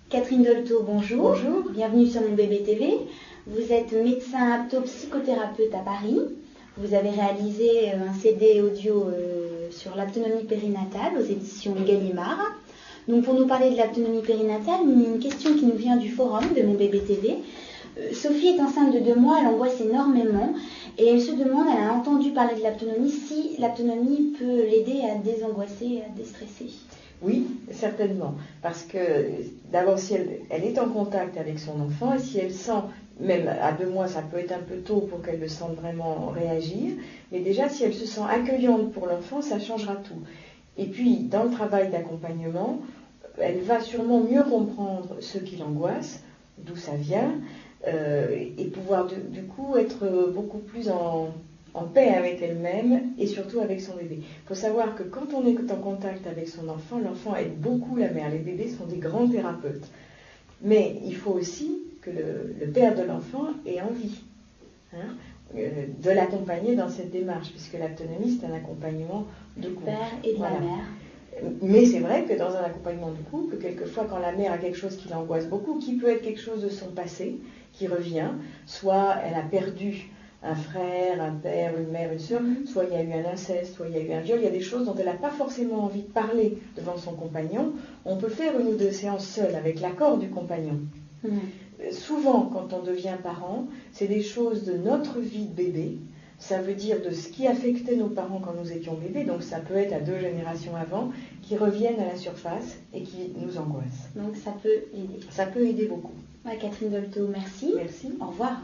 Catherine Dolto, bonjour. Bonjour. Bienvenue sur Mon Bébé TV. Vous êtes médecin apto-psychothérapeute à Paris. Vous avez réalisé un CD audio sur l'autonomie périnatale aux éditions Gallimard. Donc pour nous parler de l'autonomie périnatale, une question qui nous vient du forum de Mon Bébé TV. Sophie est enceinte de 2 mois, elle angoisse énormément et elle se demande, elle a entendu parler de l'autonomie, si l'autonomie peut l'aider à désangoisser, à déstresser. Oui, certainement. Parce que d'abord, si elle est en contact avec son enfant, et si elle sent, même à 2 mois, ça peut être un peu tôt pour qu'elle le sente vraiment réagir, mais déjà, si elle se sent accueillante pour l'enfant, ça changera tout. Et puis, dans le travail d'accompagnement, elle va sûrement mieux comprendre ce qui l'angoisse, d'où ça vient, et pouvoir du coup être beaucoup plus en paix avec elle-même et surtout avec son bébé. Il faut savoir que quand on est en contact avec son enfant, l'enfant aide beaucoup la mère. Les bébés sont des grands thérapeutes. Mais il faut aussi que le père de l'enfant ait envie de l'accompagner dans cette démarche, puisque l'autonomie, c'est un accompagnement de couple. Du père et de la mère. Mais c'est vrai que dans un accompagnement de couple, quelquefois quand la mère a quelque chose qui l'angoisse beaucoup, qui peut être quelque chose de son passé, qui revient, soit elle a perdu un frère, un père, une mère, une soeur, soit il y a eu un inceste, soit il y a eu un viol, il y a des choses dont elle n'a pas forcément envie de parler devant son compagnon. On peut faire 1 ou 2 séances seules avec l'accord du compagnon. Souvent, quand on devient parent, c'est des choses de notre vie de bébé. Ça veut dire de ce qui affectait nos parents quand nous étions bébés, donc ça peut être à 2 générations avant, qui reviennent à la surface et qui nous angoissent. Donc ça peut aider. Ça peut aider beaucoup. Catherine Dolto, merci. Merci. Au revoir.